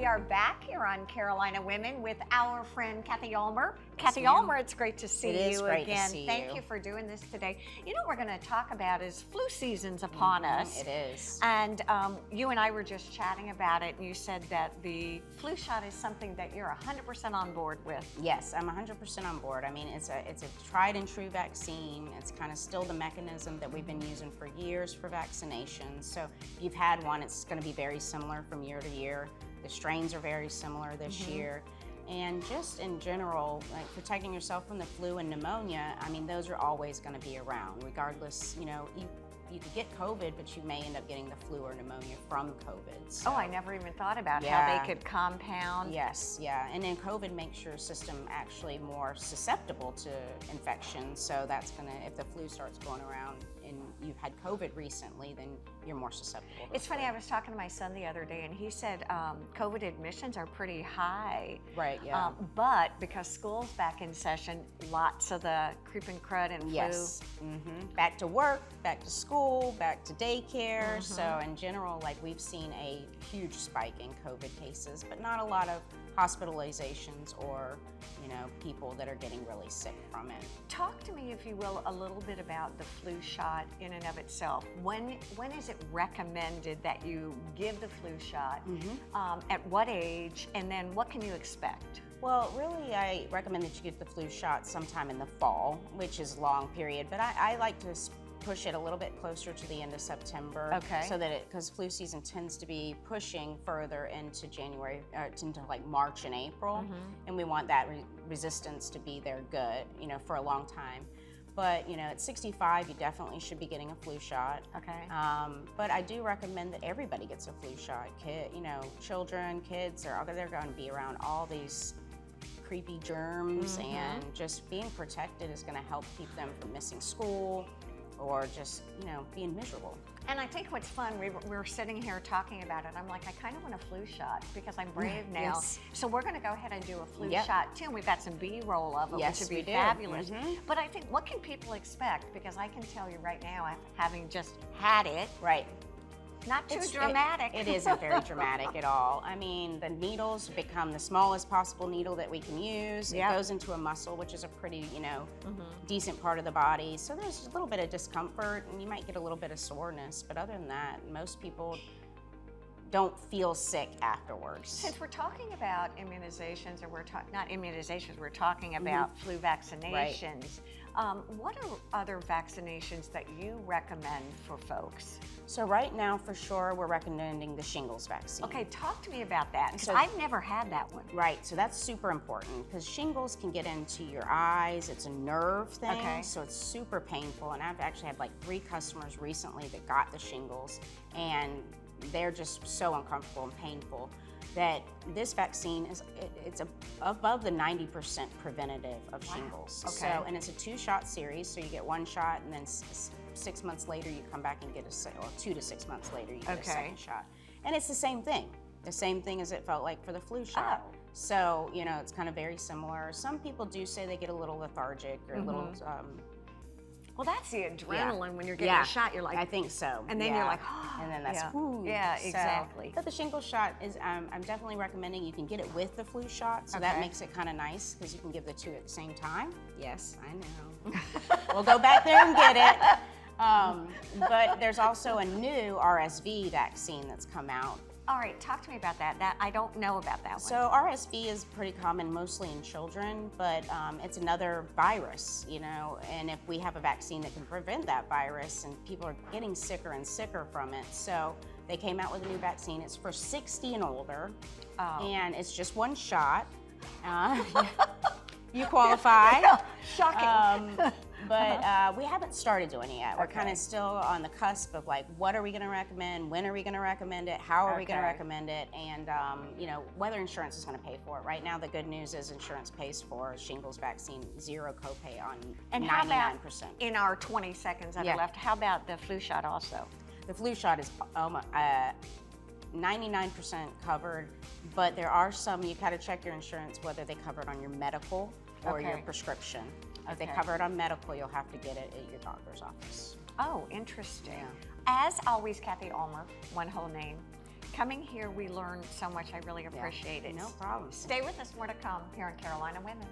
We are back here on Carolina Women with our friend Cathy Ulmer. Cathy Ulmer, it's great to see you again. It is great to see you. Thank you for doing this today. You know what we're going to talk about is flu season's upon us. It is. And you and I were just chatting about it, and you said that the flu shot is something that you're 100% on board with. Yes, I'm 100% on board. I mean, it's a tried and true vaccine. It's kind of still the mechanism that we've been using for years for vaccinations. So if you've had one, it's going to be very similar from year to year. The strains are very similar this year. And just in general, like protecting yourself from the flu and pneumonia, I mean, those are always going to be around, regardless, you know, you could get COVID, but you may end up getting the flu or pneumonia from COVID. So, oh, I never even thought about how they could compound. Yes, yeah, and then COVID makes your system actually more susceptible to infection. So that's gonna, if the flu starts going around and you've had COVID recently, then you're more susceptible. It's funny, I was talking to my son the other day, and he said COVID admissions are pretty high. Right, yeah. But because school's back in session, lots of the creep and crud and flu. Yes, back to work, back to school, back to daycare. So in general, like we've seen a huge spike in COVID cases, but not a lot of hospitalizations or, you know, people that are getting really sick from it. Talk to me, if you will, a little bit about the flu shot in and of itself. When is it recommended that you give the flu shot? At what age? And then what can you expect? Well, really, I recommend that you get the flu shot sometime in the fall, which is a long period, but I like to push it a little bit closer to the end of September. Okay. So that because flu season tends to be pushing further into January, into like March and April, and we want that resistance to be there good, you know, for a long time. But, you know, at 65, you definitely should be getting a flu shot. Okay. But I do recommend that everybody gets a flu shot. You know, children, kids, they're going to be around all these creepy germs, and just being protected is going to help keep them from missing school or just, you know, being miserable. And I think what's fun, we were sitting here talking about it. I'm like, I kind of want a flu shot because I'm brave now. Yes. So we're going to go ahead and do a flu shot too. And we've got some B-roll of it, Yes, which would we be do. fabulous. But I think, what can people expect? Because I can tell you right now, having just had it, Right. not too dramatic. It isn't very dramatic at all. I mean, the needles become the smallest possible needle that we can use. It goes into a muscle, which is a pretty, you know, decent part of the body. So there's a little bit of discomfort, and you might get a little bit of soreness. But other than that, most people don't feel sick afterwards. Since we're talking about immunizations, or not immunizations, we're talking about flu vaccinations. What are other vaccinations that you recommend for folks? So right now, for sure, we're recommending the shingles vaccine. Okay, talk to me about that, because So- I've never had that one. Right, so that's super important because shingles can get into your eyes. It's a nerve thing, so it's super painful. And I've actually had like 3 customers recently that got the shingles, and they're just so uncomfortable and painful that this vaccine it's above the 90% preventative of shingles. Okay. So, and it's a 2-shot series, so you get 1 shot, and then 6 months later you come back and get or 2 to 6 months later you get a second shot. And it's the same thing as it felt like for the flu shot. So, you know, it's kind of very similar. Some people do say they get a little lethargic or a little Well, that's the adrenaline when you're getting a shot. You're like, I think so. and then you're like, oh. And then that's Yeah, So, exactly. but the shingles shot is, I'm definitely recommending you can get it with the flu shot, so that makes it kind of nice because you can give the 2 at the same time. Yes, I know. We'll go back there and get it. But there's also a new RSV vaccine that's come out. All right, talk to me about that. I don't know about that one. So RSV is pretty common mostly in children, but it's another virus, you know, and if we have a vaccine that can prevent that virus, and people are getting sicker and sicker from it, so they came out with a new vaccine. It's for 60 and older, and it's just 1 shot. You qualify. Shocking. But we haven't started doing it yet. We're kind of still on the cusp of like, what are we going to recommend? When are we going to recommend it? How are we going to recommend it? And you know, whether insurance is going to pay for it. Right now, the good news is insurance pays for shingles vaccine, 0 copay on 99%. How about, in our 20 seconds that are left, how about the flu shot also? The flu shot is 99% covered, but there are some, you gotta check your insurance whether they cover it on your medical or your prescription. If they cover it on medical, you'll have to get it at your doctor's office. Oh, interesting. As always, Cathy Ulmer, one whole name. Coming here, we learned so much. I really appreciate it. No problem. Stay with us. More to come here on Carolina Women.